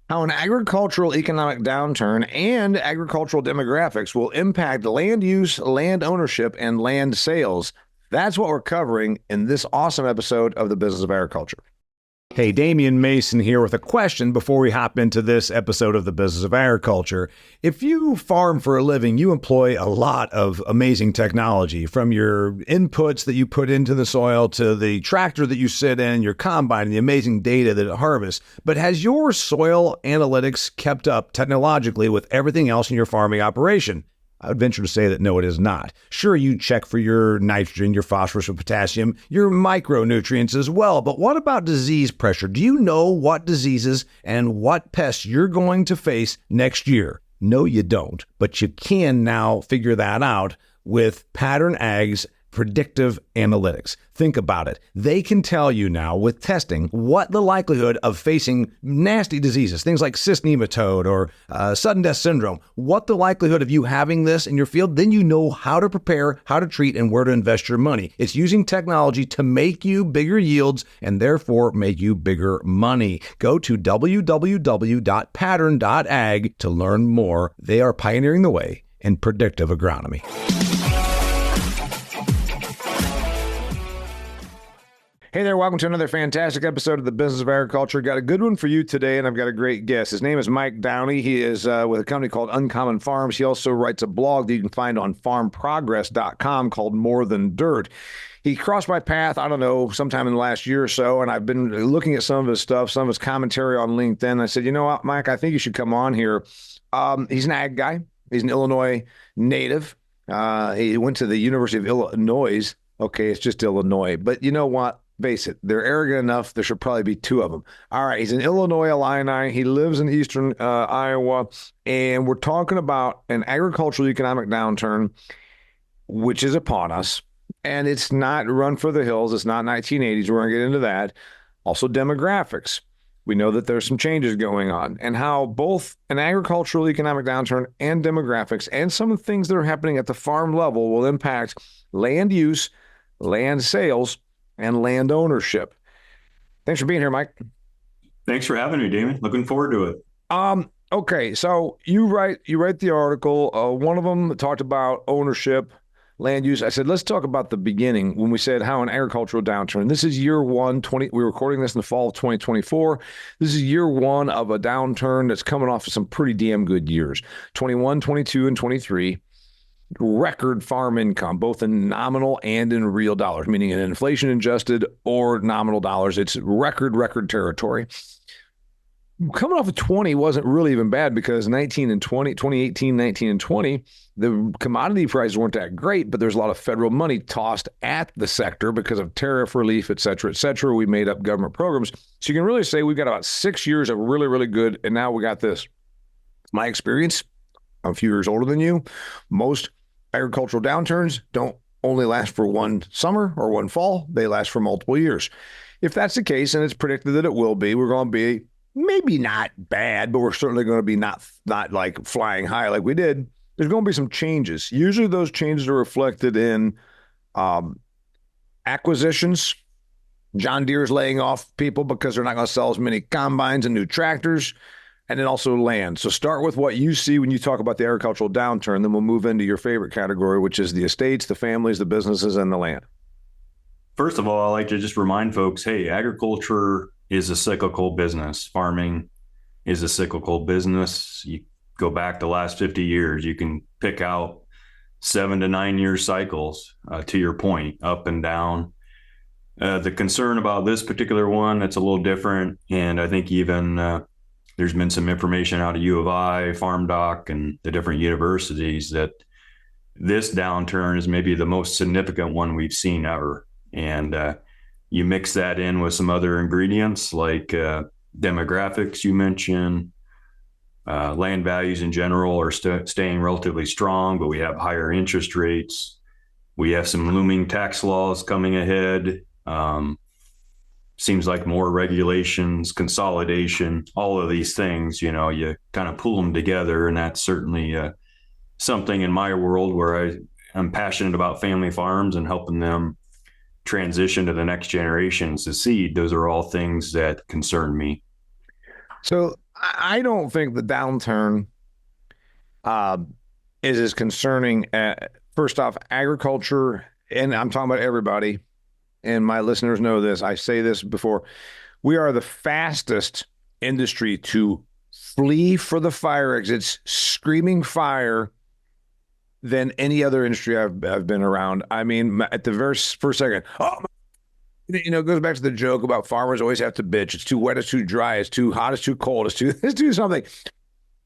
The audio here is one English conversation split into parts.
How an agricultural economic downturn and agricultural demographics will impact land use, land ownership, and land sales. That's what we're covering in this awesome episode of the Business of Agriculture. Hey, Damian Mason here with a question before we hop into this episode of the Business of Agriculture. If you farm for a living, you employ a lot of amazing technology, from your inputs that you put into the soil to the tractor that you sit in, your combine, and the amazing data that it harvests. But has your soil analytics kept up technologically with everything else in your farming operation? I would venture to say that no, it is not. Sure, you check for your nitrogen, your phosphorus, your potassium, your micronutrients as well. But what about disease pressure? Do you know what diseases and what pests you're going to face next year? No, you don't. But you can now figure that out with pattern.ag's predictive analytics. Think about it. They can tell you now with testing what the likelihood of facing nasty diseases, things like cyst nematode or sudden death syndrome, what the likelihood of you having this in your field. Then you know how to prepare, how to treat, and where to invest your money. It's using technology to make you bigger yields and therefore make you bigger money. Go to www.pattern.ag to learn more. They are pioneering the way in predictive agronomy. Hey there, welcome to another fantastic episode of the Business of Agriculture. Got a good one for you today, and I've got a great guest. His name is Mike Downey. He is with a company called Uncommon Farms. He also writes a blog that you can find on farmprogress.com called More Than Dirt. He crossed my path, I don't know, sometime in the last year or so, and I've been looking at some of his stuff, some of his commentary on LinkedIn. I said, you know what, Mike, I think you should come on here. He's an ag guy. He's an Illinois native. He went to the University of Illinois. Okay, it's just Illinois. But you know what? Face it, they're arrogant enough. There should probably be two of them. All right, he's an Illinois Illini. He lives in eastern Iowa, and we're talking about an agricultural economic downturn, which is upon us. And it's not run for the hills. It's not 1980s. We're going to get into that. Also, demographics. We know that there's some changes going on, and how both an agricultural economic downturn and demographics and some of the things that are happening at the farm level will impact land use, land sales, and land ownership. Thanks for being here, Mike. Thanks for having me, Damon. Looking forward to it. Okay, so you write the article. One of them talked about ownership, land use. I said, let's talk about the beginning when we said how an agricultural downturn. This is year one, we're recording this in the fall of 2024. This is year one of a downturn that's coming off of some pretty damn good years. 21, 22, and 23. Record farm income, both in nominal and in real dollars, meaning in inflation adjusted or nominal dollars. It's record territory. Coming off of 20 wasn't really even bad because 2018, 19, and 20, the commodity prices weren't that great, but there's a lot of federal money tossed at the sector because of tariff relief, et cetera, et cetera. We made up government programs. So you can really say we've got about 6 years of really, really good, and now we got this. My experience, I'm a few years older than you. Most agricultural downturns don't only last for one summer or one fall. They last for multiple years. If that's the case, and it's predicted that it will be, we're going to be maybe not bad, but we're certainly going to be not like flying high like we did. There's going to be some changes. Usually those changes are reflected in acquisitions. John Deere's laying off people because they're not going to sell as many combines and new tractors. And then also land. So start with what you see when you talk about the agricultural downturn, then we'll move into your favorite category, which is the estates, the families, the businesses, and the land. First of all, I like to just remind folks, hey, agriculture is a cyclical business. Farming is a cyclical business. You go back the last 50 years, you can pick out 7 to 9 year cycles, to your point, up and down. The concern about this particular one, it's a little different. And I think even there's been some information out of U of I, Farm Doc, and the different universities that this downturn is maybe the most significant one we've seen ever. And you mix that in with some other ingredients like demographics you mentioned, land values in general are staying relatively strong, but we have higher interest rates. We have some looming tax laws coming ahead. Seems like more regulations, consolidation, all of these things, you kind of pull them together. And that's certainly something in my world where I'm passionate about family farms and helping them transition to the next generation, succeed. Those are all things that concern me. So I don't think the downturn uh, is as concerning. First off, agriculture, and I'm talking about everybody, and my listeners know this. I say this before. We are the fastest industry to flee for the fire exits, screaming fire than any other industry I've been around. I mean, at the very first second, oh, it goes back to the joke about farmers always have to bitch. It's too wet, it's too dry, it's too hot, it's too cold, it's too something.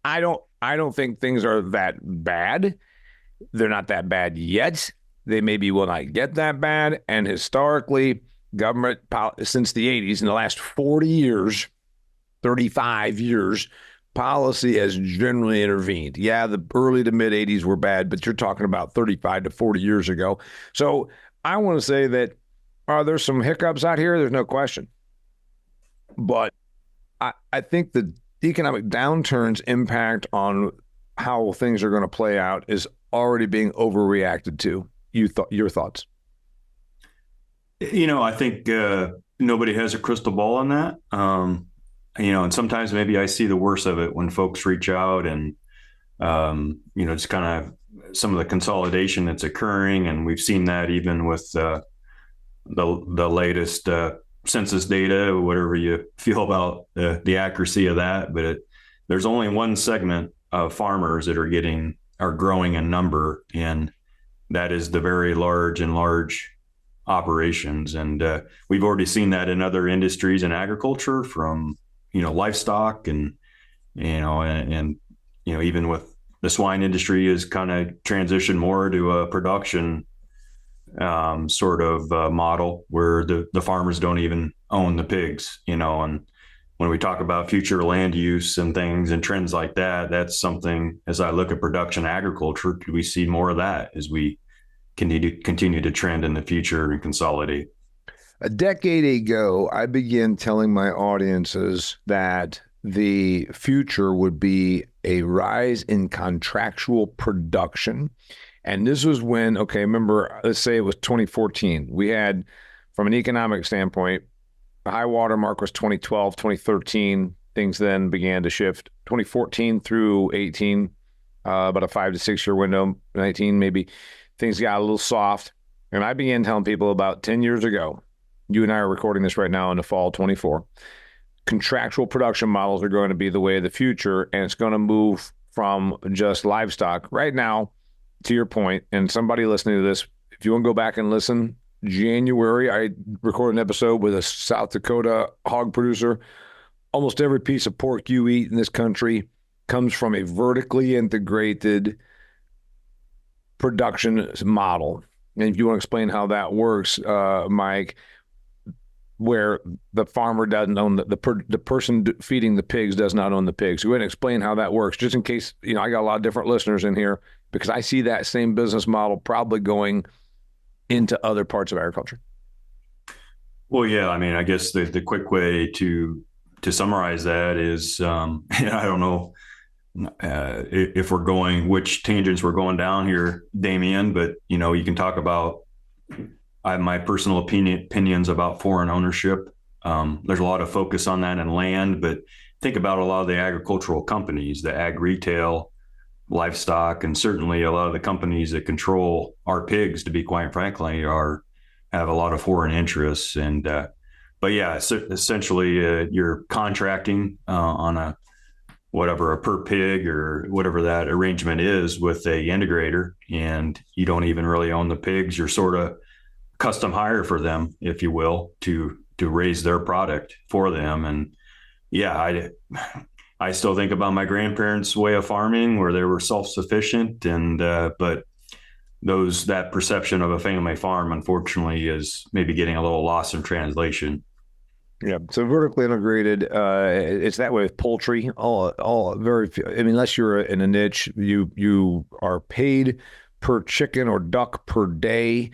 I don't think things are that bad. They're not that bad yet. They maybe will not get that bad. And historically, government since the 80s, in the last 40 years, 35 years, policy has generally intervened. Yeah, the early to mid 80s were bad, but you're talking about 35 to 40 years ago. So I want to say that are there some hiccups out here? There's no question. But I think the economic downturn's impact on how things are going to play out is already being overreacted to. Your thoughts? I think nobody has a crystal ball on that. And sometimes maybe I see the worst of it when folks reach out and, just kind of some of the consolidation that's occurring. And we've seen that even with the latest census data, whatever you feel about the accuracy of that. But there's only one segment of farmers that are growing in number, and that is the very large operations. And we've already seen that in other industries in agriculture, from livestock and even with the swine industry is kind of transitioned more to a production sort of model where the farmers don't even own the pigs, and when we talk about future land use and things and trends like that, that's something, as I look at production agriculture, do we see more of that as we continue to trend in the future and consolidate? A decade ago, I began telling my audiences that the future would be a rise in contractual production. And this was when, okay, remember, let's say it was 2014. We had, from an economic standpoint, the high water mark was 2012, 2013. Things then began to shift. 2014 through 18, about a 5 to 6 year window, 19 maybe, things got a little soft. And I began telling people about 10 years ago, you and I are recording this right now in the fall 24, contractual production models are going to be the way of the future, and it's going to move from just livestock. Right now, to your point, and somebody listening to this, if you want to go back and listen, January, I recorded an episode with a South Dakota hog producer. Almost every piece of pork you eat in this country comes from a vertically integrated production model. And if you want to explain how that works, Mike, where the farmer doesn't own the person feeding the pigs does not own the pigs. Go ahead and explain how that works, just in case, I got a lot of different listeners in here, because I see that same business model probably going into other parts of agriculture. Well, yeah, I mean, I guess the quick way to summarize that is, I don't know if we're going, which tangents we're going down here, Damian, but, you can talk about, I have my personal opinions about foreign ownership. There's a lot of focus on that in land, but think about a lot of the agricultural companies, the ag retail, livestock, and certainly a lot of the companies that control our pigs, to be quite frankly, have a lot of foreign interests. And but yeah, essentially you're contracting on a per pig or whatever that arrangement is with a integrator, and you don't even really own the pigs. You're sort of custom hire for them, if you will, to raise their product for them. And yeah, I still think about my grandparents' way of farming, where they were self-sufficient, and but that perception of a family farm, unfortunately, is maybe getting a little lost in translation. Yeah, so vertically integrated, it's that way with poultry. All very few. I mean, unless you're in a niche, you are paid per chicken or duck per day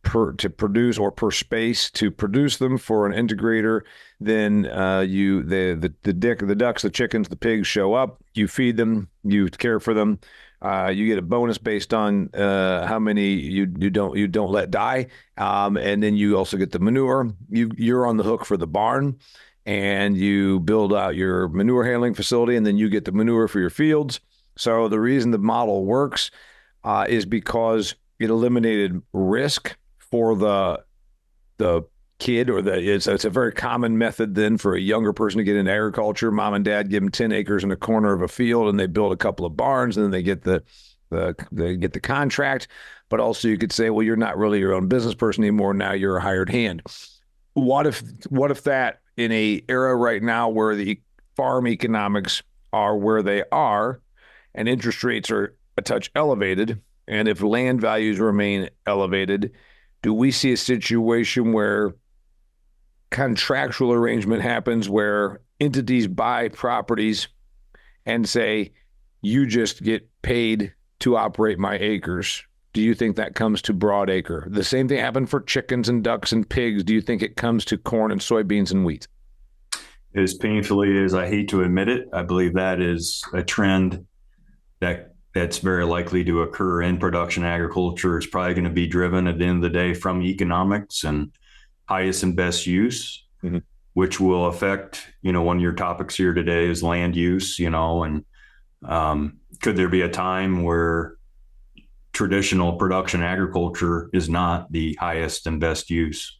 to produce, or per space to produce them for an integrator. Then the ducks, the chickens, the pigs show up. You feed them, you care for them. You get a bonus based on how many you don't let die, and then you also get the manure. You're on the hook for the barn, and you build out your manure handling facility, and then you get the manure for your fields. So the reason the model works is because it eliminated risk for the kid, or it's a very common method then for a younger person to get into agriculture. Mom and dad give them 10 acres in a corner of a field, and they build a couple of barns, and then they get the contract. But also you could say, well, you're not really your own business person anymore. Now you're a hired hand. What if that, in a era right now where the farm economics are where they are and interest rates are a touch elevated, and if land values remain elevated, do we see a situation where contractual arrangement happens where entities buy properties and say, you just get paid to operate my acres? Do you think that comes to broad acre? The same thing happened for chickens and ducks and pigs. Do you think it comes to corn and soybeans and wheat? As painfully as I hate to admit it, I believe that is a trend that's very likely to occur in production agriculture. It's probably going to be driven at the end of the day from economics and highest and best use, which will affect, one of your topics here today is land use, and could there be a time where traditional production agriculture is not the highest and best use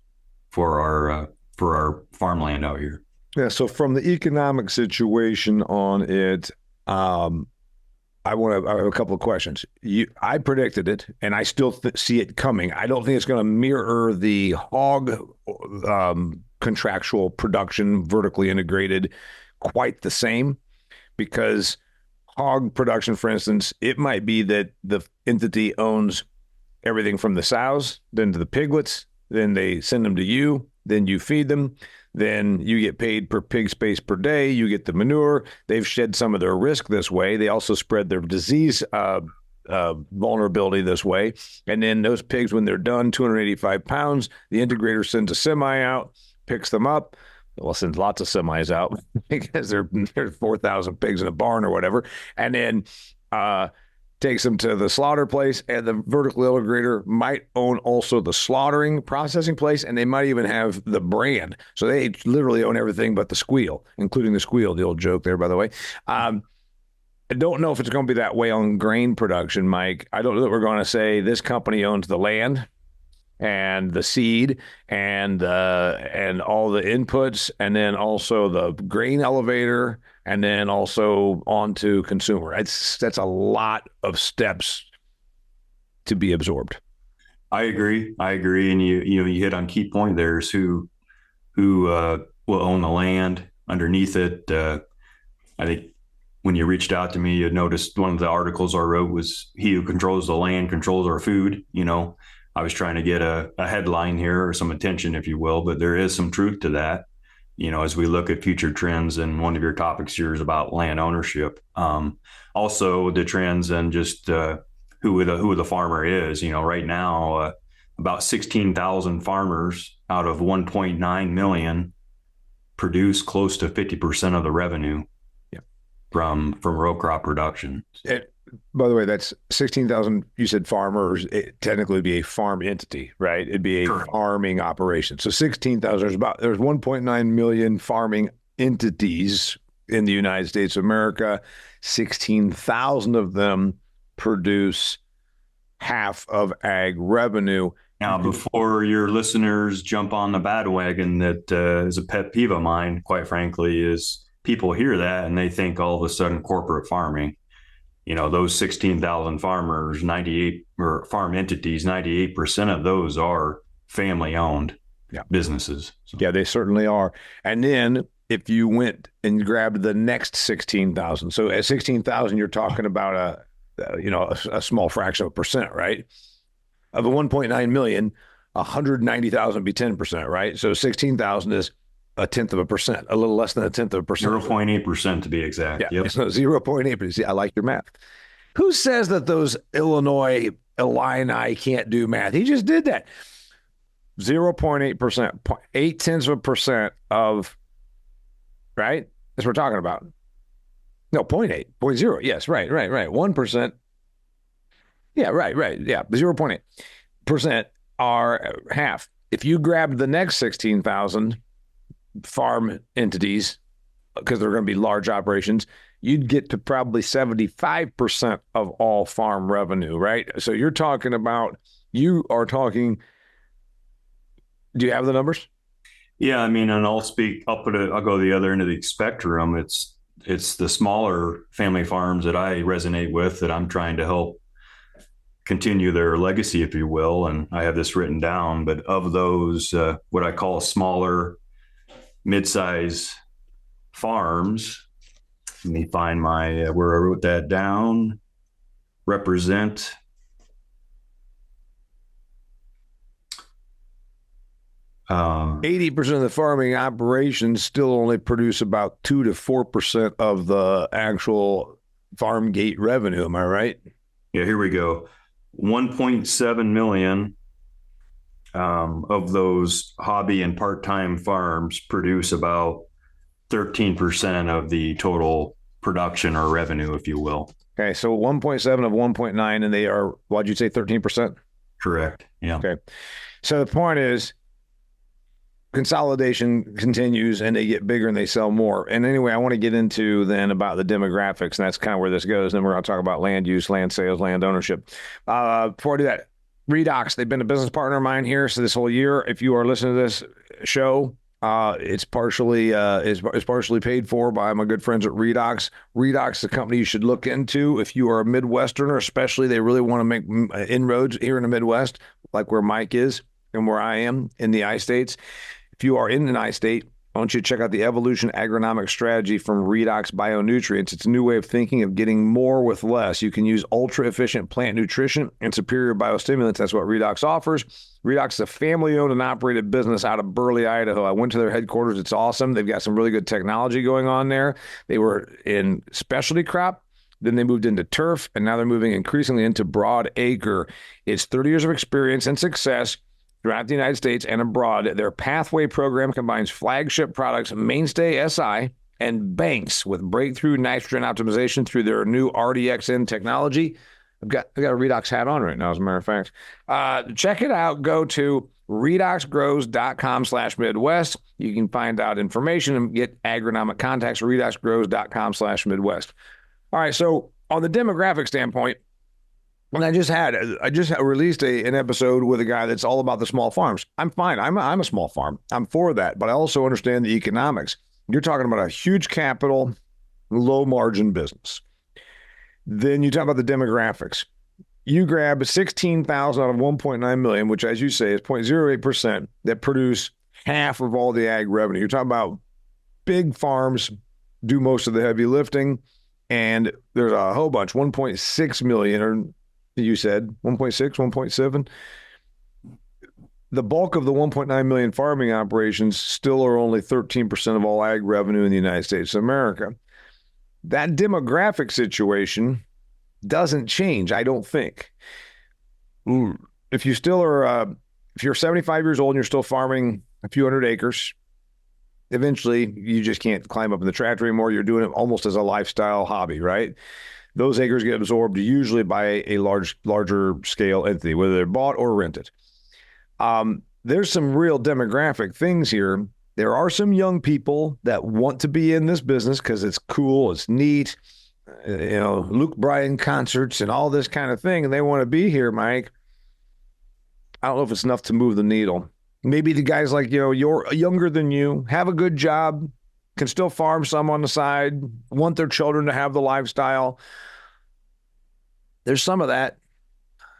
for our farmland out here? Yeah. So from the economic situation on it, I have a couple of questions. I predicted it, and I still see it coming. I don't think it's going to mirror the hog contractual production, vertically integrated, quite the same, because hog production, for instance, it might be that the entity owns everything from the sows, then to the piglets, then they send them to you, then you feed them. Then you get paid per pig space per day. You get the manure. They've shed some of their risk this way. They also spread their disease vulnerability this way. And then those pigs, when they're done, 285 pounds, the integrator sends a semi out, picks them up. Well, sends lots of semis out because there's 4,000 pigs in a barn or whatever. And then takes them to the slaughter place, and the vertical integrator might own also the slaughtering processing place, and they might even have the brand. So they literally own everything but the squeal, including the squeal, the old joke there, by the way. I don't know if it's going to be that way on grain production, Mike. I don't know that we're going to say this company owns the land and the seed and all the inputs, and then also the grain elevator, and then also on to consumer. That's a lot of steps to be absorbed. I agree. And you hit on key point there is who will own the land underneath it. I think when you reached out to me, you noticed one of the articles I wrote was he who controls the land controls our food. I was trying to get a headline here or some attention, if you will, but there is some truth to that. As we look at future trends, and one of your topics here is about land ownership. Also the trends and just who the farmer is. Right now, about 16,000 farmers out of 1.9 million produce close to 50% of the revenue from row crop production. By the way, that's 16,000. You said farmers. It technically would be a farm entity, right? It'd be a farming operation. So 16,000. There's 1.9 million farming entities in the United States of America. 16,000 of them produce half of ag revenue. Now, before your listeners jump on the bandwagon, that is a pet peeve of mine, quite frankly, is people hear that and they think all of a sudden corporate farming. Those 16,000 farmers, 98 or farm entities, 98% of those are family owned businesses. So. Yeah, they certainly are. And then if you went and grabbed the next 16,000, so at 16,000, you're talking about a small fraction of a percent, right? Of the 1.9 million, 190,000 would be 10%, right? So 16,000 is a tenth of a percent, a little less than a tenth of a percent. 0.8% to be exact. Yeah, yep. So 0.8%. See, I like your math. Who says that those Illinois Illini can't do math? He just did that. 0.8%, 0.8% of, right? That's what we're talking about. No, 0.8, 0.0. Yes, right. 1%. Yeah, right. Yeah, 0.8% are half. If you grab the next 16,000, farm entities, because they're going to be large operations, you'd get to probably 75% of all farm revenue, right? So you are talking, do you have the numbers? Yeah, I mean, and I'll go to the other end of the spectrum. It's the smaller family farms that I resonate with, that I'm trying to help continue their legacy, if you will. And I have this written down, but of those, what I call smaller, mid-size farms, let me find where I wrote that down, represent 80% of the farming operations still only produce about 2 to 4% of the actual farm gate revenue. Am I right? Yeah, here we go. 1.7 million of those hobby and part-time farms produce about 13% of the total production or revenue, if you will. Okay, so 1.7 of 1.9, and they are, what'd you say, 13%? Correct. Yeah. Okay. So the point is, consolidation continues and they get bigger and they sell more. And anyway, I want to get into then about the demographics, and that's kind of where this goes. Then we're going to talk about land use, land sales, land ownership. Before I do that, Redox, they've been a business partner of mine here so this whole year. If you are listening to this show, it's partially paid for by my good friends at Redox. Redox is a company you should look into if you are a Midwesterner, especially. They really want to make inroads here in the Midwest, like where Mike is and where I am in the I-States. If you are in an I-State, I want you to check out the Evolution Agronomic Strategy from Redox Bio-Nutrients. It's a new way of thinking of getting more with less. You can use ultra-efficient plant nutrition and superior biostimulants. That's what Redox offers. Redox is a family-owned and operated business out of Burley, Idaho. I went to their headquarters. It's awesome. They've got some really good technology going on there. They were in specialty crop. Then they moved into turf, and now they're moving increasingly into broad acre. It's 30 years of experience and success throughout the United States and abroad. Their Pathway program combines flagship products Mainstay SI and Banks with breakthrough nitrogen optimization through their new RDXN technology. I've got a Redox hat on right now, as a matter of fact. Check it out. Go to redoxgrows.com/Midwest. You can find out information and get agronomic contacts at redoxgrows.com/Midwest. All right, so on the demographic standpoint, and I just released an episode with a guy that's all about the small farms. I'm fine. I'm a small farm. I'm for that, but I also understand the economics. You're talking about a huge capital, low margin business. Then you talk about the demographics. You grab 16,000 out of 1.9 million, which, as you say, is 0.08% that produce half of all the ag revenue. You're talking about big farms do most of the heavy lifting, and there's a whole bunch, 1.6 million, or you said 1.6, 1.7. The bulk of the 1.9 million farming operations still are only 13% of all ag revenue in the United States of America. That demographic situation doesn't change, I don't think. If you still are, if you're 75 years old and you're still farming a few hundred acres, eventually you just can't climb up in the tractor anymore. You're doing it almost as a lifestyle hobby, right? Those acres get absorbed usually by a larger scale entity, whether they're bought or rented. There's some real demographic things here. There are some young people that want to be in this business because it's cool, it's neat, Luke Bryan concerts and all this kind of thing, and they want to be here, Mike. I don't know if it's enough to move the needle. Maybe the guys like, you're younger than you, have a good job, can still farm some on the side, want their children to have the lifestyle. There's some of that.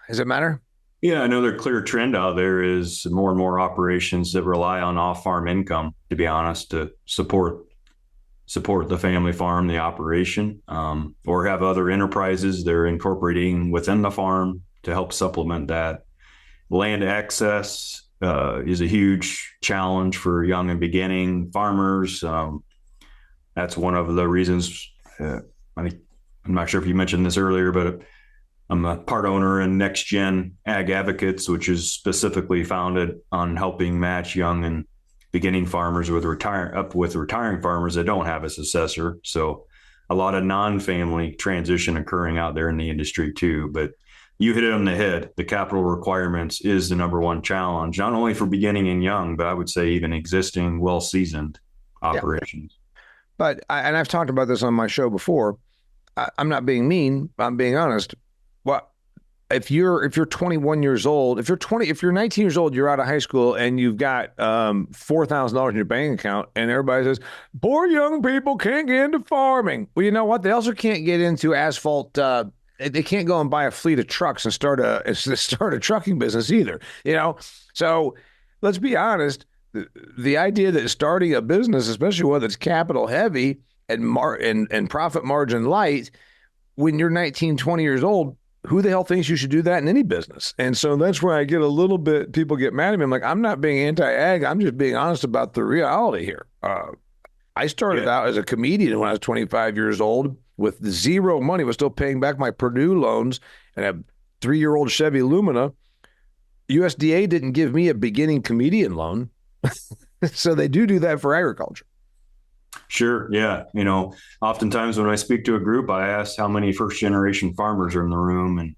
Does it matter? Yeah, another clear trend out there is more and more operations that rely on off-farm income, to be honest, to support the family farm, the operation, or have other enterprises they're incorporating within the farm to help supplement that. Land access is a huge challenge for young and beginning farmers. That's one of the reasons. I'm not sure if you mentioned this earlier, but I'm a part owner in Next Gen Ag Advocates, which is specifically founded on helping match young and beginning farmers with retiring farmers that don't have a successor. So a lot of non-family transition occurring out there in the industry too. But you hit it on the head. The capital requirements is the number one challenge, not only for beginning and young, but I would say even existing, well-seasoned operations. But and I've talked about this on my show before. I'm not being mean. I'm being honest. Well, if you're 21 years old, if you're 19 years old, you're out of high school and you've got $4,000 in your bank account, and everybody says poor young people can't get into farming. Well, you know what? They also can't get into asphalt. They can't go and buy a fleet of trucks and start a trucking business either. So let's be honest. The idea that starting a business, especially one that's capital heavy and profit margin light, when you're 19, 20 years old, who the hell thinks you should do that in any business? And so that's where I get a little bit, people get mad at me. I'm like, I'm not being anti-ag. I'm just being honest about the reality here. I started out as a comedian when I was 25 years old with zero money, was still paying back my Purdue loans and a 3-year-old Chevy Lumina. USDA didn't give me a beginning comedian loan. So they do that for agriculture. Sure. Yeah. Oftentimes when I speak to a group, I ask how many first generation farmers are in the room, and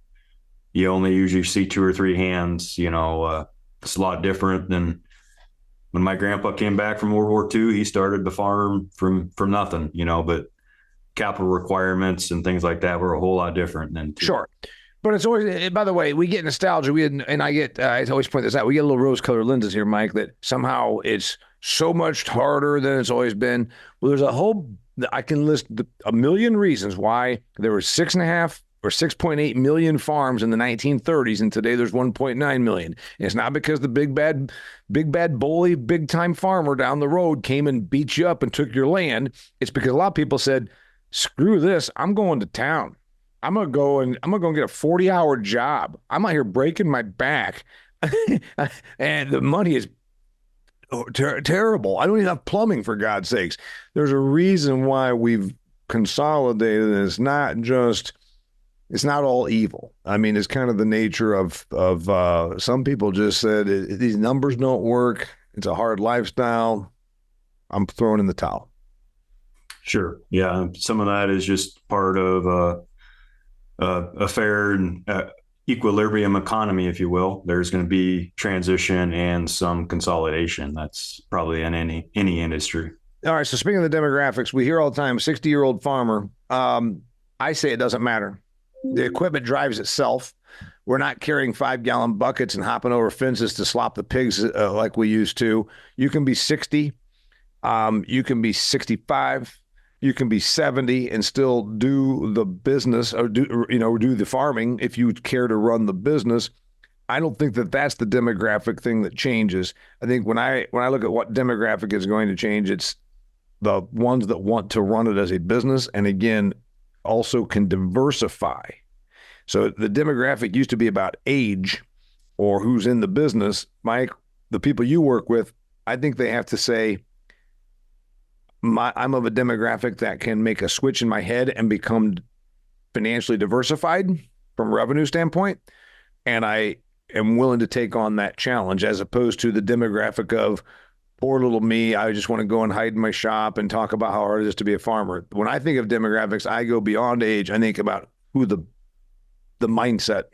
you only usually see 2 or 3 hands. It's a lot different than when my grandpa came back from World War II. He started the farm from nothing, but capital requirements and things like that were a whole lot different than. Sure. But it's always, by the way, we get nostalgia. I always point this out. We get a little rose-colored lenses here, Mike, that somehow it's so much harder than it's always been. Well, I can list a million reasons why there were 6.5 or 6.8 million farms in the 1930s, and today there's 1.9 million. And it's not because the big bad bully, big time farmer down the road came and beat you up and took your land. It's because a lot of people said, screw this, I'm going to town. I'm gonna go get a 40-hour job. I'm out here breaking my back, and the money is terrible. I don't even have plumbing, for God's sakes. There's a reason why we've consolidated, and it's not all evil. I mean, it's kind of the nature of some people just said these numbers don't work. It's a hard lifestyle. I'm throwing in the towel. Sure. Yeah. Some of that is just part of a fair and equilibrium economy, if you will. There's going to be transition and some consolidation. That's probably in any industry. All right. So speaking of the demographics, we hear all the time, 60-year-old farmer. I say it doesn't matter. The equipment drives itself. We're not carrying 5-gallon buckets and hopping over fences to slop the pigs like we used to. You can be 60. You can be 65. You can be 70 and still do the business or do the farming if you care to run the business. I don't think that that's the demographic thing that changes. I think when I look at what demographic is going to change, it's the ones that want to run it as a business, and again, also can diversify. So the demographic used to be about age or who's in the business. Mike, the people you work with, I think they have to say, I'm of a demographic that can make a switch in my head and become financially diversified from a revenue standpoint. And I am willing to take on that challenge, as opposed to the demographic of poor little me. I just want to go and hide in my shop and talk about how hard it is to be a farmer. When I think of demographics, I go beyond age. I think about who the mindset.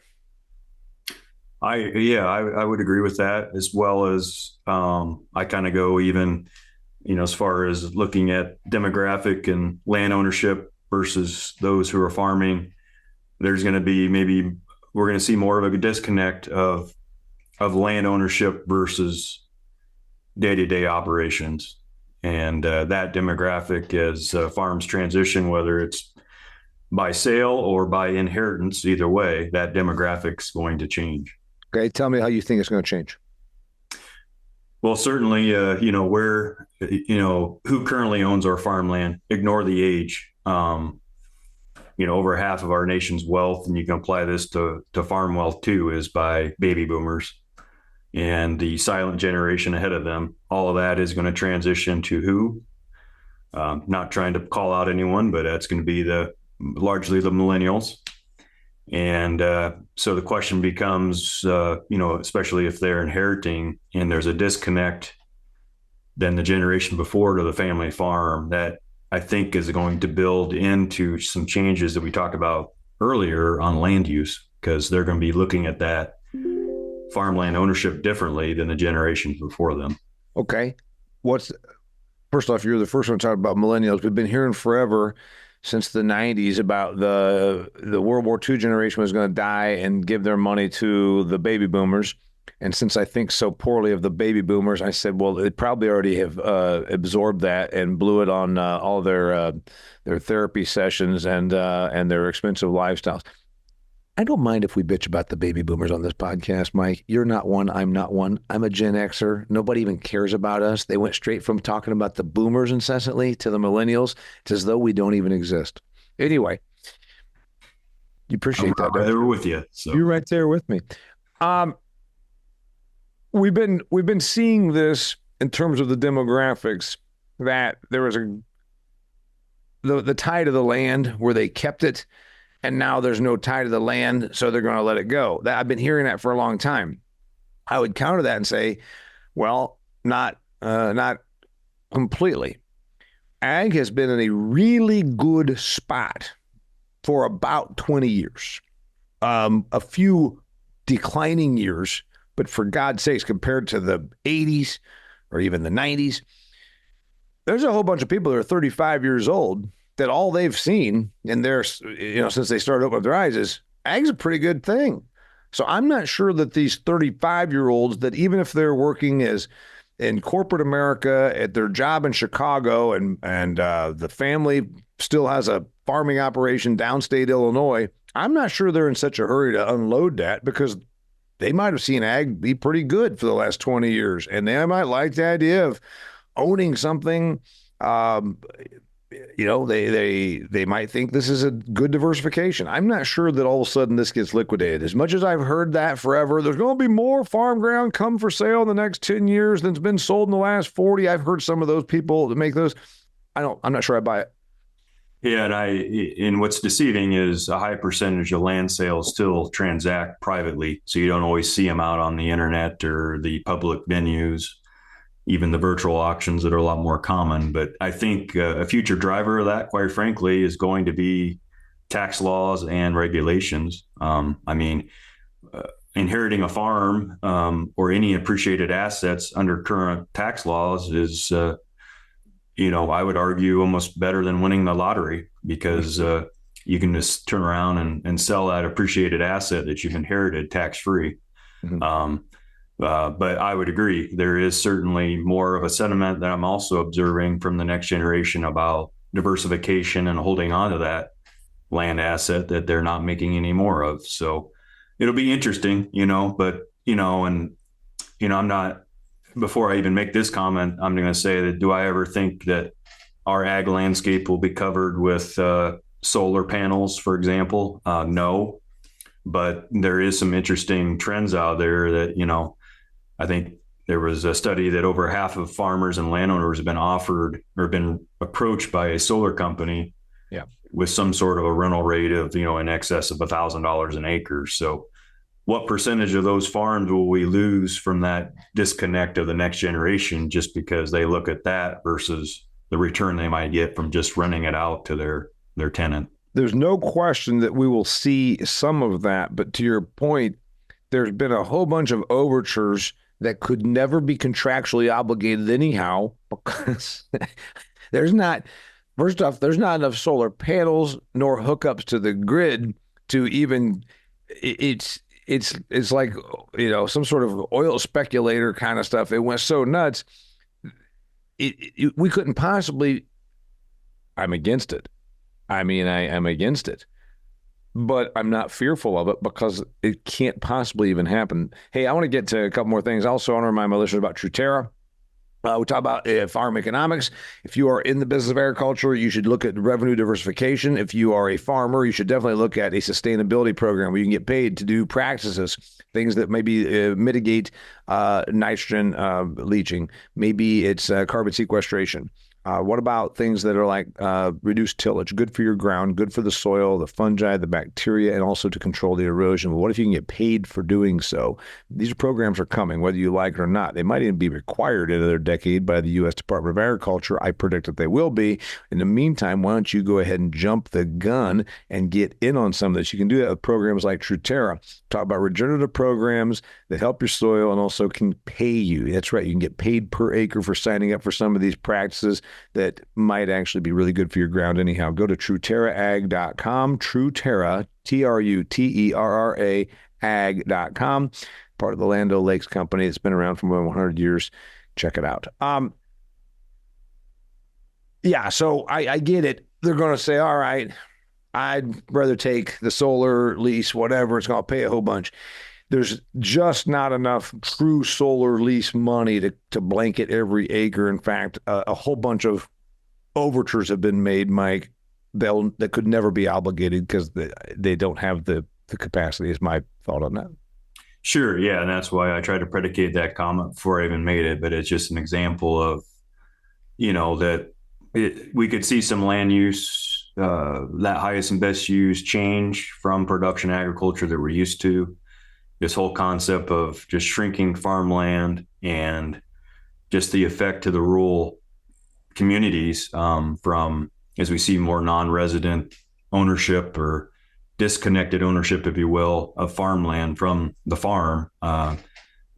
I would agree with that, as well as I kind of go even, as far as looking at demographic and land ownership versus those who are farming. There's going to be we're going to see more of a disconnect of land ownership versus day-to-day operations. And that demographic, as farms transition, whether it's by sale or by inheritance, either way, that demographic's going to change. Okay. Tell me how you think it's going to change. Well, certainly, who currently owns our farmland, ignore the age. Over half of our nation's wealth, and you can apply this to farm wealth too, is by baby boomers and the silent generation ahead of them. All of that is going to transition to who? Not trying to call out anyone, but that's going to be largely the millennials. And so the question becomes, especially if they're inheriting and there's a disconnect, then the generation before to the family farm, that I think is going to build into some changes that we talked about earlier on land use. because they're going to be looking at that farmland ownership differently than the generations before them. Okay. First off, you're the first one to talk about millennials. We've been hearing forever since the 90s about the World War II generation was going to die and give their money to the baby boomers. And since I think so poorly of the baby boomers, I said, well, they probably already have absorbed that and blew it on all their therapy sessions and their expensive lifestyles. I don't mind if we bitch about the baby boomers on this podcast, Mike. You're not one. I'm not one. I'm a Gen Xer. Nobody even cares about us. They went straight from talking about the boomers incessantly to the millennials. It's as though we don't even exist. Anyway, you appreciate that. I'm right there with you. So. You're right there with me. We've been seeing this in terms of the demographics, that there was the tie to the land where they kept it. And now there's no tie to the land, so they're going to let it go. I've been hearing that for a long time. I would counter that and say, well, not completely. Ag has been in a really good spot for about 20 years. A few declining years, but for God's sakes, compared to the 80s or even the 90s, there's a whole bunch of people that are 35 years old that all they've seen in their, since they started opening their eyes is ag's a pretty good thing. So I'm not sure that these 35-year-olds, that even if they're working as in corporate America at their job in Chicago and the family still has a farming operation downstate Illinois, I'm not sure they're in such a hurry to unload that, because they might have seen ag be pretty good for the last 20 years. And they might like the idea of owning something. They might think this is a good diversification. I'm not sure that all of a sudden this gets liquidated. As much as I've heard that forever, there's going to be more farm ground come for sale in the next 10 years than's been sold in the last 40. I've heard some of those people that make those. I'm not sure I buy it. Yeah, and what's deceiving is a high percentage of land sales still transact privately, so you don't always see them out on the internet or the public venues, even the virtual auctions that are a lot more common. But I think a future driver of that, quite frankly, is going to be tax laws and regulations. Inheriting a farm or any appreciated assets under current tax laws is, I would argue almost better than winning the lottery, because you can just turn around and sell that appreciated asset that you've inherited tax-free. Mm-hmm. But I would agree, there is certainly more of a sentiment that I'm also observing from the next generation about diversification and holding on to that land asset that they're not making any more of. So it'll be interesting, I'm not, before I even make this comment, I'm going to say that, do I ever think that our ag landscape will be covered with solar panels, for example? No, but there is some interesting trends out there that, I think there was a study that over half of farmers and landowners have been offered or been approached by a solar company with some sort of a rental rate of, in excess of $1,000 an acre. So what percentage of those farms will we lose from that disconnect of the next generation just because they look at that versus the return they might get from just renting it out to their tenant? There's no question that we will see some of that. But to your point, there's been a whole bunch of overtures that could never be contractually obligated anyhow, because there's not enough solar panels nor hookups to the grid to even, it's like, some sort of oil speculator kind of stuff. It went so nuts. We couldn't possibly, I'm against it. I am against it, but I'm not fearful of it because it can't possibly even happen. Hey, I want to get to a couple more things. I also want to remind my listeners about Truterra. We talk about farm economics. If you are in the business of agriculture, you should look at revenue diversification. If you are a farmer, you should definitely look at a sustainability program where you can get paid to do practices, things that maybe mitigate nitrogen leaching. Maybe it's carbon sequestration. What about things that are like reduced tillage, good for your ground, good for the soil, the fungi, the bacteria, and also to control the erosion? Well, what if you can get paid for doing so? These programs are coming, whether you like it or not. They might even be required in another decade by the U.S. Department of Agriculture. I predict that they will be. In the meantime, why don't you go ahead and jump the gun and get in on some of this? You can do that with programs like Truterra. Talk about regenerative programs that help your soil and also can pay you. That's right. You can get paid per acre for signing up for some of these practices that might actually be really good for your ground anyhow. Go to truterraag.com, Truterra, Truterra, ag.com, part of the Land O'Lakes company. It's been around for more than 100 years. Check it out. Yeah, so I get it. They're going to say, all right, I'd rather take the solar lease, whatever. It's going to pay a whole bunch. There's just not enough true solar lease money to blanket every acre. In fact, a whole bunch of overtures have been made, Mike, that could never be obligated because they don't have the capacity, is my thought on that. Sure. Yeah. And that's why I tried to predicate that comment before I even made it. But it's just an example of, that we could see some land use, that highest and best use change from production agriculture that we're used to. This whole concept of just shrinking farmland and just the effect to the rural communities from, as we see more non-resident ownership or disconnected ownership, if you will, of farmland from the farm.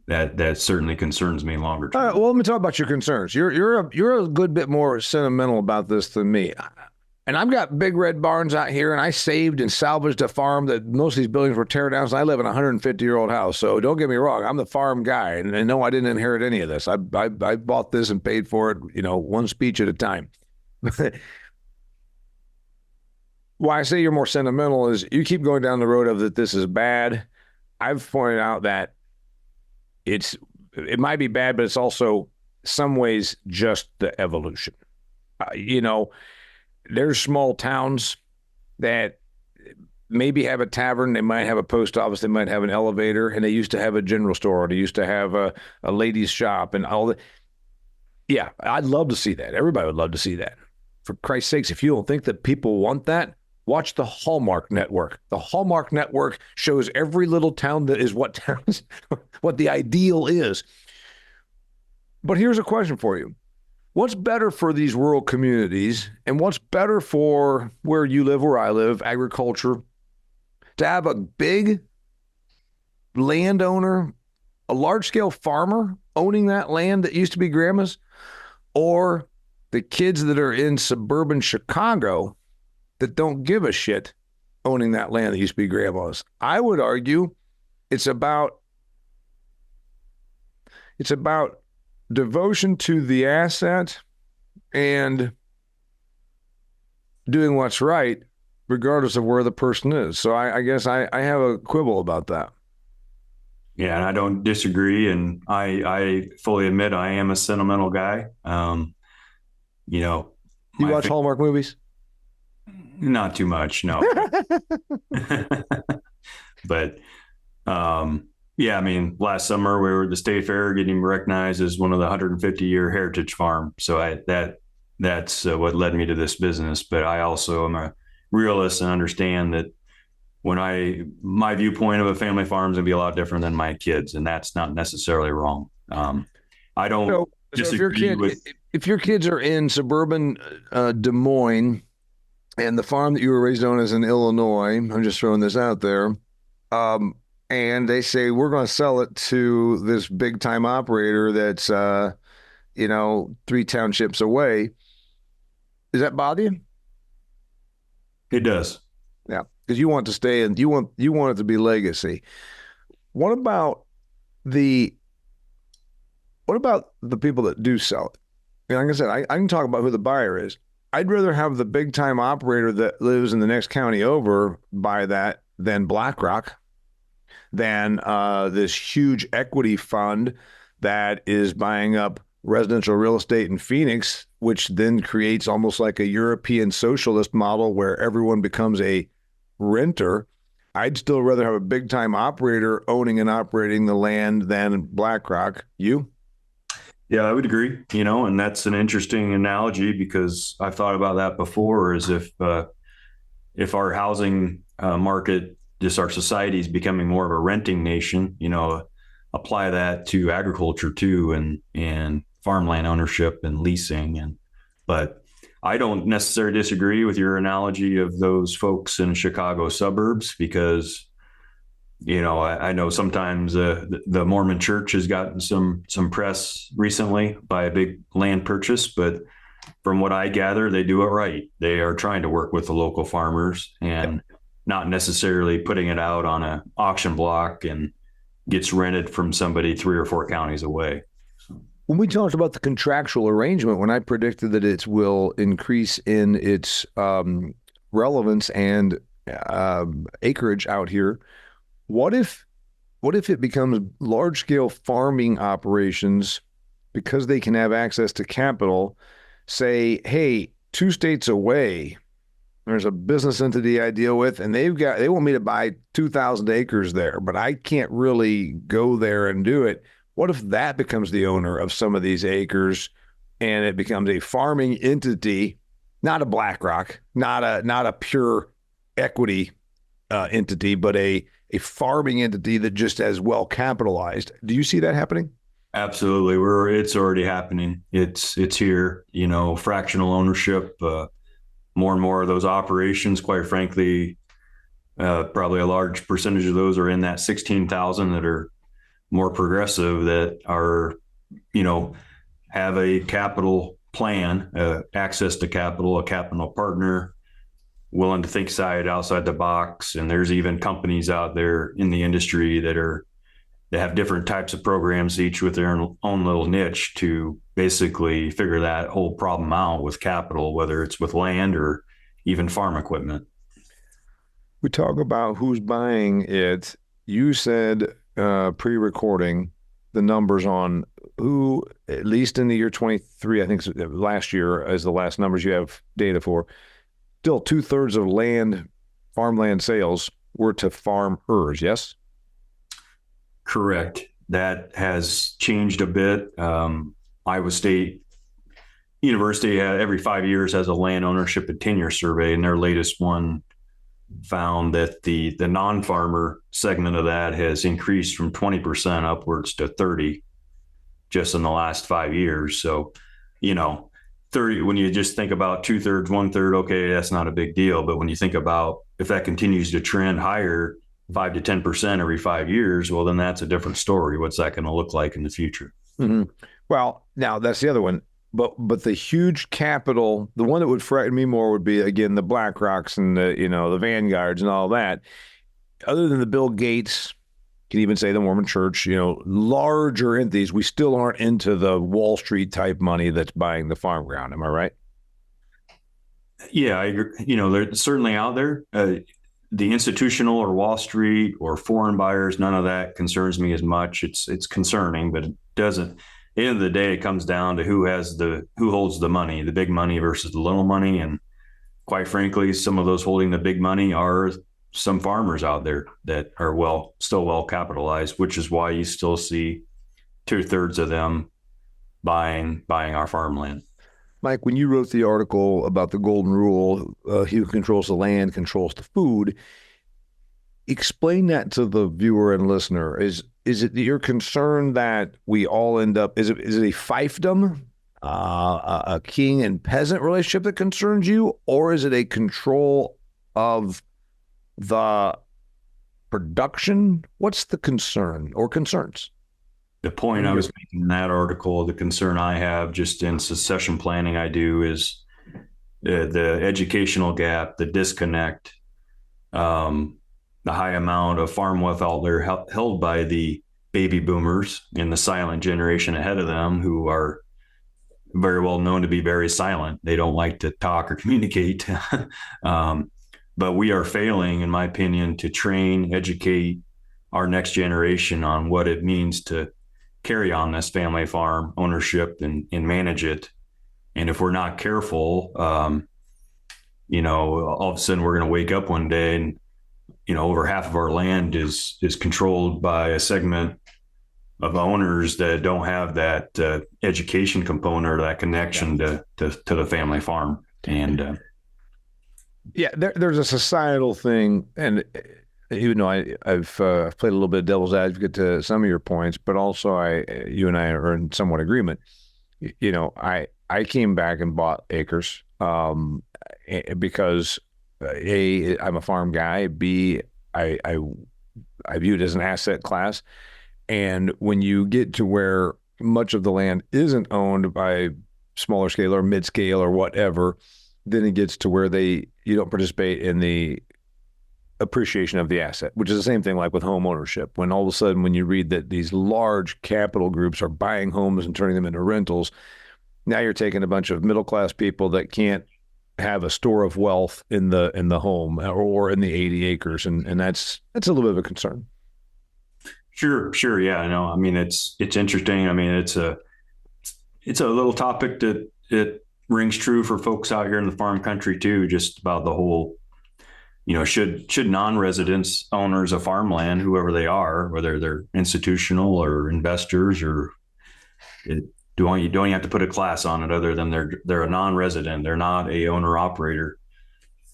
That certainly concerns me longer term. Well, let me talk about your concerns. You're a good bit more sentimental about this than me. And I've got big red barns out here, and I saved and salvaged a farm that most of these buildings were tear downs. I live in a 150-year-old house, so don't get me wrong. I'm the farm guy, and no, I didn't inherit any of this. I bought this and paid for it, one speech at a time. Why I say you're more sentimental is you keep going down the road of that this is bad. I've pointed out that it might be bad, but it's also some ways just the evolution. There's small towns that maybe have a tavern, they might have a post office, they might have an elevator, and they used to have a general store, or they used to have a ladies' shop and all that. Yeah, I'd love to see that. Everybody would love to see that. For Christ's sakes, if you don't think that people want that, watch the Hallmark Network. The Hallmark Network shows every little town that is what the ideal is. But here's a question for you. What's better for these rural communities, and what's better for where you live, where I live, agriculture, to have a big landowner, a large-scale farmer owning that land that used to be grandma's, or the kids that are in suburban Chicago that don't give a shit owning that land that used to be grandma's? I would argue it's about devotion to the asset and doing what's right, regardless of where the person is. So I guess I have a quibble about that. Yeah, and I don't disagree. And I fully admit I am a sentimental guy. You watch Hallmark movies? Not too much, no. But yeah, I mean, last summer we were at the state fair getting recognized as one of the 150-year heritage farm. So that's what led me to this business. But I also am a realist and understand that my viewpoint of a family farm is going to be a lot different than my kids, and that's not necessarily wrong. I don't disagree if your kids are in suburban Des Moines and the farm that you were raised on is in Illinois, I'm just throwing this out there, and they say, we're going to sell it to this big time operator that's, 3 townships away. Does that bother you? It does. Yeah. Because you want to stay and you want it to be legacy. What about the people that do sell it? Like I said, I can talk about who the buyer is. I'd rather have the big time operator that lives in the next county over buy that than BlackRock, than this huge equity fund that is buying up residential real estate in Phoenix, which then creates almost like a European socialist model where everyone becomes a renter. I'd still rather have a big time operator owning and operating the land than BlackRock. You? Yeah, I would agree, and that's an interesting analogy because I've thought about that before, as if our housing market, just our society is becoming more of a renting nation, apply that to agriculture too, and farmland ownership and leasing. But I don't necessarily disagree with your analogy of those folks in Chicago suburbs because I know sometimes the Mormon Church has gotten some press recently by a big land purchase, but from what I gather, they do it right. They are trying to work with the local farmers and not necessarily putting it out on an auction block and gets rented from somebody 3 or 4 counties away. When we talked about the contractual arrangement, when I predicted that it will increase in its relevance and acreage out here, what if it becomes large scale farming operations because they can have access to capital? Say, hey, 2 states away, there's a business entity I deal with, and they want me to buy 2,000 acres there, but I can't really go there and do it. What if that becomes the owner of some of these acres and it becomes a farming entity, not a BlackRock, not a pure equity entity, but a farming entity that just as well capitalized? Do you see that happening? Absolutely. It's already happening. It's here, fractional ownership, more and more of those operations, quite frankly, probably a large percentage of those are in that 16,000 that are more progressive, that are, have a capital plan, access to capital, a capital partner, willing to think outside the box. And there's even companies out there in the industry that have different types of programs, each with their own little niche, to basically figure that whole problem out with capital, whether it's with land or even farm equipment. We talk about who's buying it. You said pre-recording the numbers on who, at least in the year 23, I think last year is the last numbers you have data for, still 2/3 of farmland sales were to farmers, yes? Correct. That has changed a bit. Iowa State University every 5 years has a land ownership and tenure survey, and their latest one found that the non-farmer segment of that has increased from 20% upwards to 30 just in the last 5 years. So, 30, when you just think about 2/3, 1/3, okay, that's not a big deal. But when you think about if that continues to trend higher, 5 to 10% every 5 years, well, then that's a different story. What's that going to look like in the future? Mm-hmm. Well, now that's the other one. But the huge capital, the one that would frighten me more would be, again, the BlackRocks and the Vanguards and all that. Other than the Bill Gates, can even say the Mormon Church, larger entities, we still aren't into the Wall Street type money that's buying the farm ground. Am I right? Yeah, I agree. They're certainly out there. The institutional or Wall Street or foreign buyers, none of that concerns me as much. It's concerning, but it doesn't. At the end of the day, it comes down to who holds the money, the big money versus the little money. And quite frankly, some of those holding the big money are some farmers out there that are still well capitalized, which is why you still see 2/3 of them buying our farmland. Mike, when you wrote the article about the golden rule, he who controls the land controls the food, explain that to the viewer and listener. Is it that you're concerned that we all end up, is it a fiefdom, a king and peasant relationship that concerns you, or is it a control of the production? What's the concern or concerns? The point I was making in that article, the concern I have just in succession planning I do, is the educational gap, the disconnect, the high amount of farm wealth out there held by the baby boomers and the silent generation ahead of them, who are very well known to be very silent. They don't like to talk or communicate. But we are failing, in my opinion, to train, educate our next generation on what it means to carry on this family farm ownership and manage it. And if we're not careful, all of a sudden we're going to wake up one day and, over half of our land is controlled by a segment of owners that don't have that education component or that connection to the family farm. And there's a societal thing, and even though I've played a little bit of devil's advocate to some of your points, but also you and I are in somewhat agreement. I came back and bought acres because A, I'm a farm guy. B, I view it as an asset class. And when you get to where much of the land isn't owned by smaller scale or mid scale or whatever, then it gets to where you don't participate in the appreciation of the asset, which is the same thing like with home ownership. When all of a sudden, when you read that these large capital groups are buying homes and turning them into rentals, now you're taking a bunch of middle class people that can't have a store of wealth in the home or in the 80 acres, and that's a little bit of a concern. Sure, yeah, I know. I mean, it's interesting. I mean, it's a little topic that it rings true for folks out here in the farm country too, just about the whole, should non-residents owners of farmland, whoever they are, whether they're institutional or investors, or don't you have to put a class on it other than they're a non-resident, they're not a owner operator.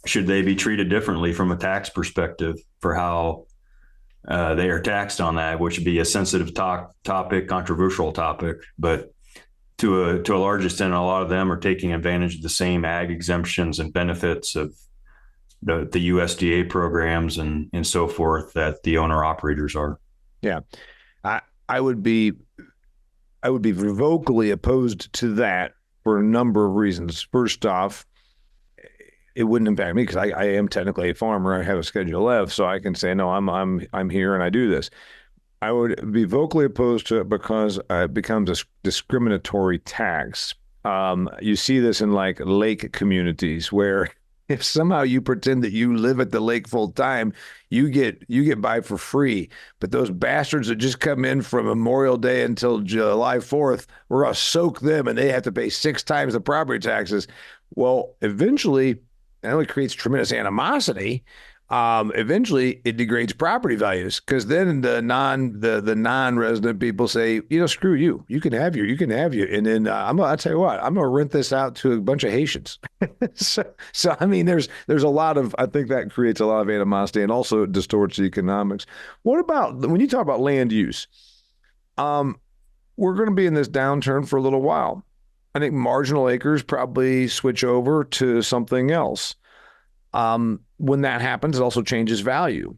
Should they be treated differently from a tax perspective for how they are taxed on that, which would be a sensitive topic, controversial topic, but to a large extent, a lot of them are taking advantage of the same ag exemptions and benefits of the USDA programs and so forth that the owner operators are. Yeah, I would be vocally opposed to that for a number of reasons. First off, it wouldn't impact me because I am technically a farmer. I have a Schedule F, so I can say, no, I'm here and I do this. I would be vocally opposed to it because it becomes a discriminatory tax. You see this in like lake communities where if somehow you pretend that you live at the lake full time, you get by for free. But those bastards that just come in from Memorial Day until July 4th, we're going to soak them and they have to pay 6 times the property taxes. Well, eventually, that only creates tremendous animosity. Eventually, it degrades property values because then the non-resident people say, screw you. You can have you. And then I'll tell you what, I'm gonna rent this out to a bunch of Haitians. so I mean, there's a lot of, I think that creates a lot of animosity and also it distorts the economics. What about when you talk about land use? We're going to be in this downturn for a little while. I think marginal acres probably switch over to something else. When that happens, it also changes value.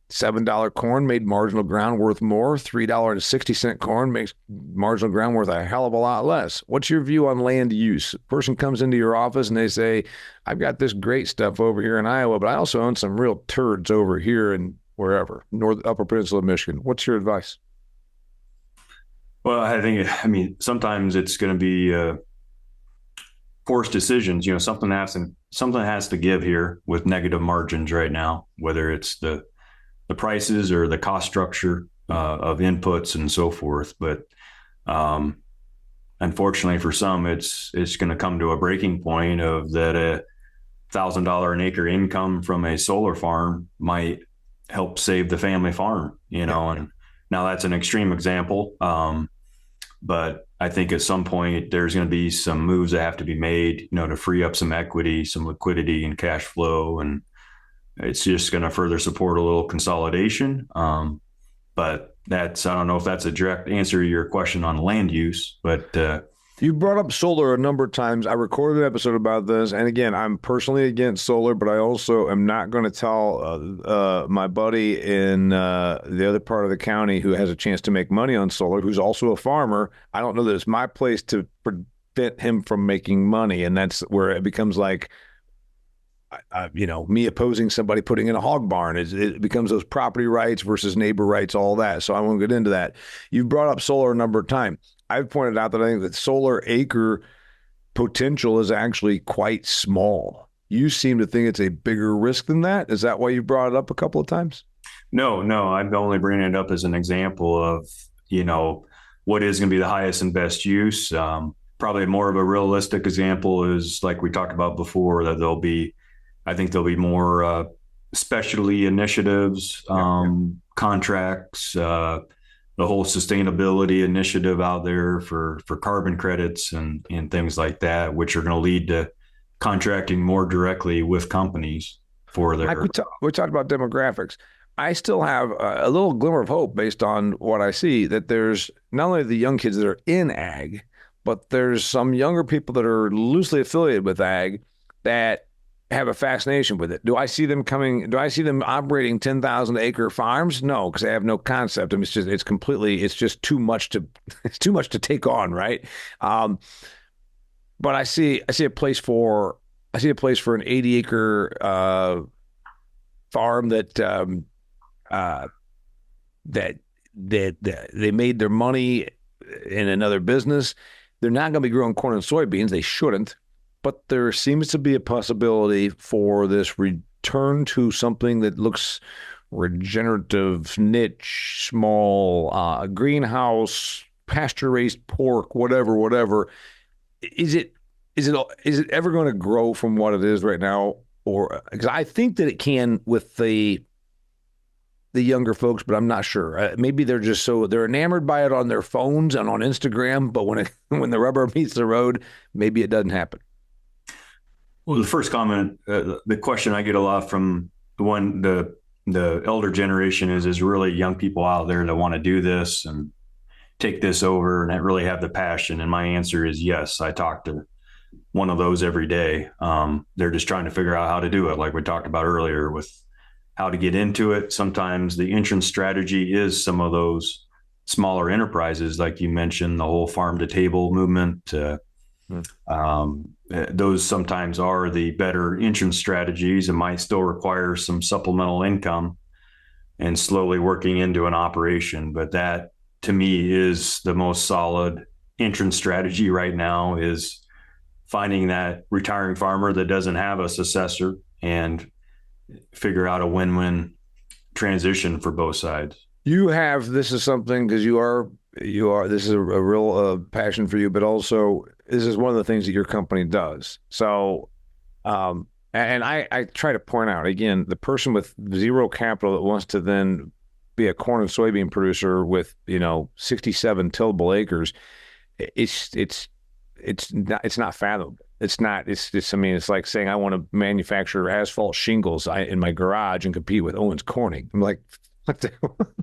$7 corn made marginal ground worth more. $3.60 corn makes marginal ground worth a hell of a lot less. What's your view on land use? A person comes into your office and they say, I've got this great stuff over here in Iowa, but I also own some real turds over here in wherever, Upper Peninsula of Michigan. What's your advice? Well, I mean, sometimes it's going to be forced decisions. Something has to give here with negative margins right now, whether it's the prices or the cost structure of inputs and so forth. But unfortunately for some, it's going to come to a breaking point of that $1,000 an acre income from a solar farm might help save the family farm, and now that's an extreme example. But I think at some point there's going to be some moves that have to be made, to free up some equity, some liquidity and cash flow. And it's just going to further support a little consolidation. But I don't know if that's a direct answer to your question on land use, but you brought up solar a number of times. I recorded an episode about this. And again, I'm personally against solar, but I also am not going to tell my buddy in the other part of the county who has a chance to make money on solar, who's also a farmer. I don't know that it's my place to prevent him from making money. And that's where it becomes like, me opposing somebody putting in a hog barn. It becomes those property rights versus neighbor rights, all that. So I won't get into that. You've brought up solar a number of times. I've pointed out that I think that solar acre potential is actually quite small. You seem to think it's a bigger risk than that. Is that why you brought it up a couple of times? No, I'm only bringing it up as an example of, what is going to be the highest and best use. Probably more of a realistic example is like we talked about before, that I think there'll be more specialty initiatives, contracts, the whole sustainability initiative out there for carbon credits and things like that, which are going to lead to contracting more directly with companies for their. Like we talked about demographics. I still have a little glimmer of hope based on what I see that there's not only the young kids that are in ag, but there's some younger people that are loosely affiliated with ag that have a fascination with it. Do I see them operating 10,000 acre farms? No, because they have no concept. I mean, it's just too much to take on, right? But I see a place for an 80 acre farm that they made their money in another business. They're not going to be growing corn and soybeans. They shouldn't. But there seems to be a possibility for this return to something that looks regenerative, niche, small, greenhouse, pasture-raised pork, whatever. Is it ever going to grow from what it is right now? Or because I think that it can with the younger folks, but I'm not sure. Maybe they're enamored by it on their phones and on Instagram, but when the rubber meets the road, maybe it doesn't happen. Well, the first comment, the question I get a lot from the elder generation is really young people out there that want to do this and take this over and really have the passion. And my answer is yes. I talk to one of those every day. They're just trying to figure out how to do it, like we talked about earlier with how to get into it. Sometimes the entrance strategy is some of those smaller enterprises, like you mentioned, the whole farm to table movement. Those sometimes are the better entrance strategies and might still require some supplemental income and slowly working into an operation. But that, to me, is the most solid entrance strategy right now, is finding that retiring farmer that doesn't have a successor and figure out a win-win transition for both sides. This is something, because this is a real passion for you, but also this is one of the things that your company does. So, and I try to point out, again, the person with zero capital that wants to then be a corn and soybean producer with, 67 tillable acres, it's not fathomable. It's like saying I want to manufacture asphalt shingles in my garage and compete with Owens Corning. I'm like, what the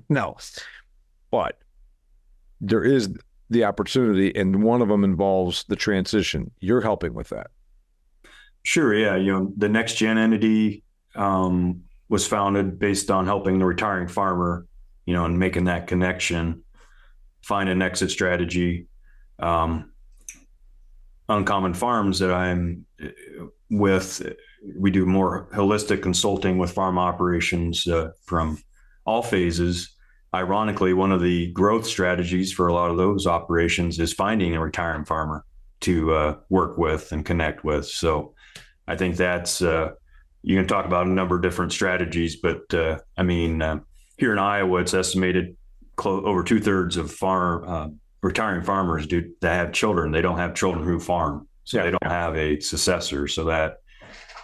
no. But there is the opportunity, and one of them involves the transition. You're helping with that. Sure, yeah. The Next Gen entity was founded based on helping the retiring farmer, and making that connection, find an exit strategy. Uncommon Farms that I'm with, we do more holistic consulting with farm operations from all phases. Ironically, one of the growth strategies for a lot of those operations is finding a retiring farmer to work with and connect with. So I think that's, you can talk about a number of different strategies, but here in Iowa, it's estimated over 2/3 of retiring farmers that have children. They don't have children who farm, so they don't have a successor. So that,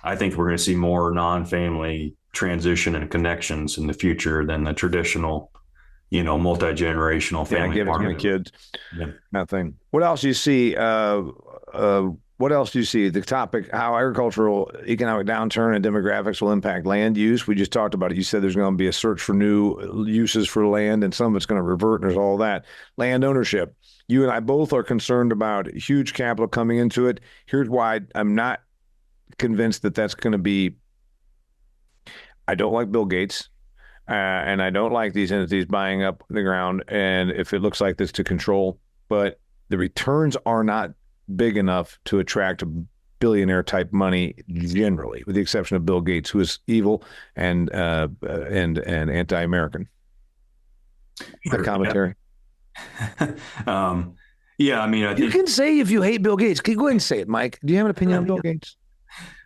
I think we're going to see more non-family transition and connections in the future than the traditional, multi-generational family farming. Kids. Yeah. Nothing. What else do you see? What else do you see? The topic, how agricultural economic downturn and demographics will impact land use. We just talked about it. You said there's going to be a search for new uses for land, and some of it's going to revert, and there's all that. Land ownership. You and I both are concerned about huge capital coming into it. Here's why I'm not convinced that that's going to be. I don't like Bill Gates, and I don't like these entities buying up the ground, and if it looks like this to control, but the returns are not big enough to attract billionaire type money generally, with the exception of Bill Gates, who is evil and anti-American. Sure, the commentary. Yeah. I think you can say if you hate Bill Gates. Go ahead and say it, Mike. Do you have an opinion on Bill Gates?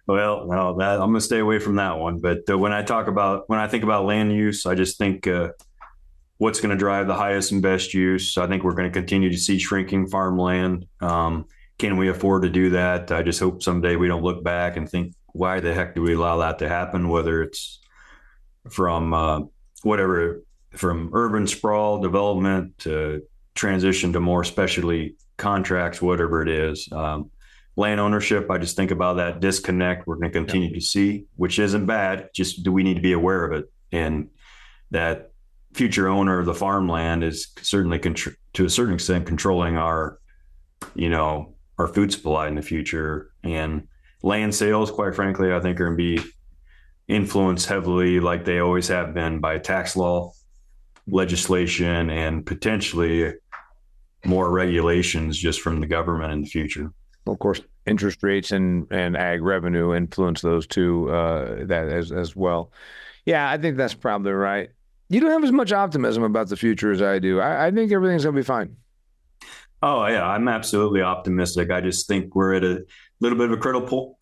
Well, no, I'm going to stay away from that one. But when I think about land use, I just think what's going to drive the highest and best use. I think we're going to continue to see shrinking farmland. Can we afford to do that? I just hope someday we don't look back and think, why the heck do we allow that to happen? Whether it's from whatever from urban sprawl development to transition to more specialty contracts, whatever it is. Land ownership, I just think about that disconnect we're going to continue to see, which isn't bad. Just do we need to be aware of it? And that future owner of the farmland is certainly to a certain extent controlling our food supply in the future. And land sales, quite frankly, I think are going to be influenced heavily, like they always have been, by tax law, legislation, and potentially more regulations just from the government in the future. Of course, interest rates and ag revenue influence those two that as well. Yeah, I think that's probably right. You don't have as much optimism about the future as I do. I think everything's going to be fine. Oh, yeah, I'm absolutely optimistic. I just think we're at a little bit of a critical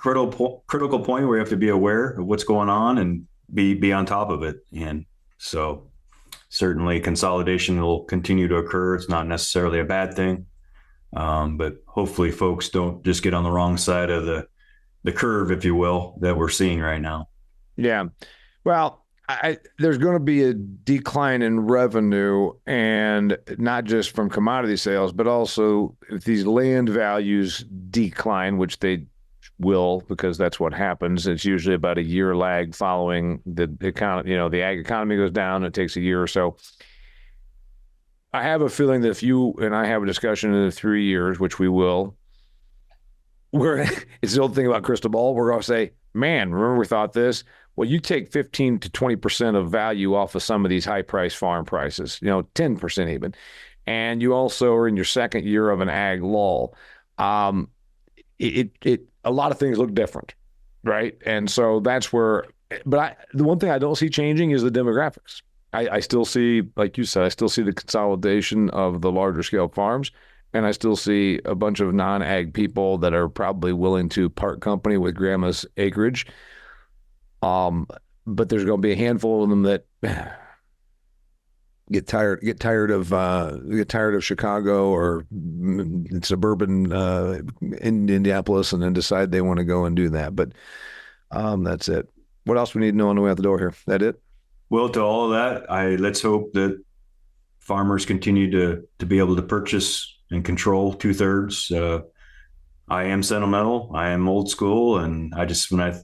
point where we have to be aware of what's going on and be on top of it. And so certainly consolidation will continue to occur. It's not necessarily a bad thing. But hopefully folks don't just get on the wrong side of the curve, if you will, that we're seeing right now. Yeah. Well, there's going to be a decline in revenue, and not just from commodity sales, but also if these land values decline, which they will, because that's what happens. It's usually about a year lag following the economy. The ag economy goes down. It takes a year or so. I have a feeling that if you and I have a discussion in 3 years, which we will, it's the old thing about crystal ball. We're going to say, man, remember we thought this? Well, you take 15 to 20% of value off of some of these high price farm prices, 10% even. And you also are in your second year of an ag lull. A lot of things look different, right? And so that's where, the one thing I don't see changing is the demographics. I still see, like you said, I still see the consolidation of the larger scale farms, and I still see a bunch of non-ag people that are probably willing to part company with grandma's acreage. But there's going to be a handful of them that get tired of Chicago or suburban Indianapolis, and then decide they want to go and do that. But that's it. What else we need to know on the way out the door here? That it? Well, to all of that, let's hope that farmers continue to be able to purchase and control 2/3. I am sentimental. I am old school. And when I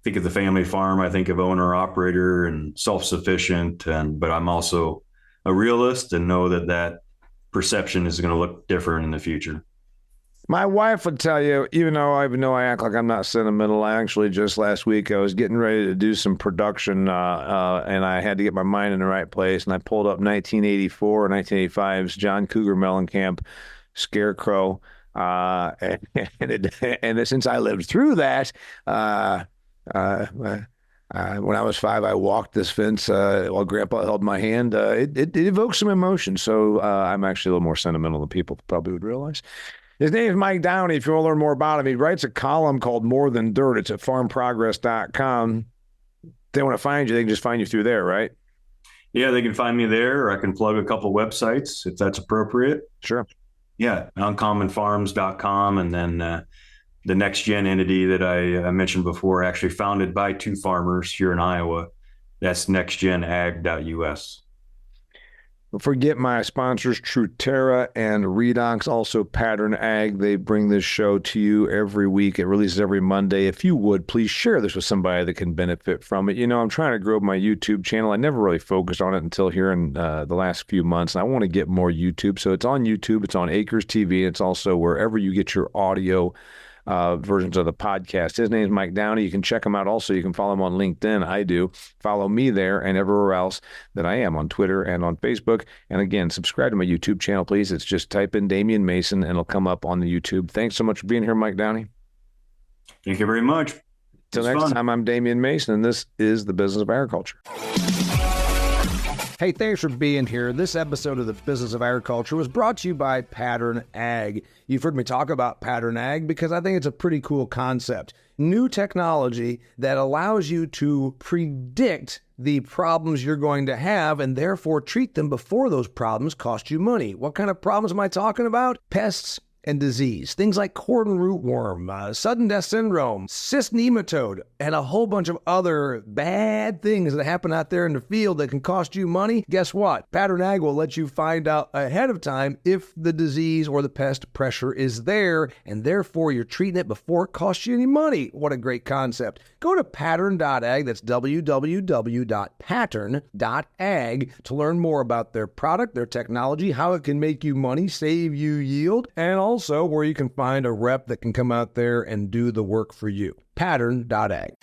think of the family farm, I think of owner operator and self-sufficient. But I'm also a realist and know that perception is going to look different in the future. My wife would tell you, even though I act like I'm not sentimental, I actually just last week I was getting ready to do some production, and I had to get my mind in the right place, and I pulled up 1984 or 1985's John Cougar Mellencamp Scarecrow, and since I lived through that, when I was 5, I walked this fence while Grandpa held my hand. It evokes some emotion, so I'm actually a little more sentimental than people probably would realize. His name is Mike Downey. If you want to learn more about him, he writes a column called More Than Dirt. It's at farmprogress.com. If they want to find you, they can just find you through there, right? Yeah, they can find me there, or I can plug a couple websites if that's appropriate. Sure. Yeah, uncommonfarms.com, and then the next gen entity that I mentioned before, actually founded by 2 farmers here in Iowa. That's nextgenag.us. Don't forget my sponsors, Truterra and Redox, also Pattern Ag. They bring this show to you every week. It releases every Monday. If you would, please share this with somebody that can benefit from it. I'm trying to grow my YouTube channel. I never really focused on it until here in the last few months, and I want to get more YouTube. So it's on YouTube. It's on Acres TV. It's also wherever you get your audio versions of the podcast. His name is Mike Downey. You can check him out. Also, you can follow him on LinkedIn. I do. Follow me there and everywhere else that I am on Twitter and on Facebook. And again, subscribe to my YouTube channel, please. It's just type in Damian Mason and it'll come up on the YouTube. Thanks so much for being here, Mike Downey. Thank you very much. Till next time, I'm Damian Mason, and this is The Business of Agriculture. Hey, thanks for being here. This episode of The Business of Agriculture was brought to you by Pattern Ag. You've heard me talk about Pattern Ag because I think it's a pretty cool concept. New technology that allows you to predict the problems you're going to have and therefore treat them before those problems cost you money. What kind of problems am I talking about? Pests, and disease. Things like cordon rootworm, sudden death syndrome, cyst nematode, and a whole bunch of other bad things that happen out there in the field that can cost you money. Guess what? Pattern Ag will let you find out ahead of time if the disease or the pest pressure is there, and therefore you're treating it before it costs you any money. What a great concept. Go to pattern.ag, that's www.pattern.ag, to learn more about their product, their technology, how it can make you money, save you yield, and also where you can find a rep that can come out there and do the work for you. Pattern.ag.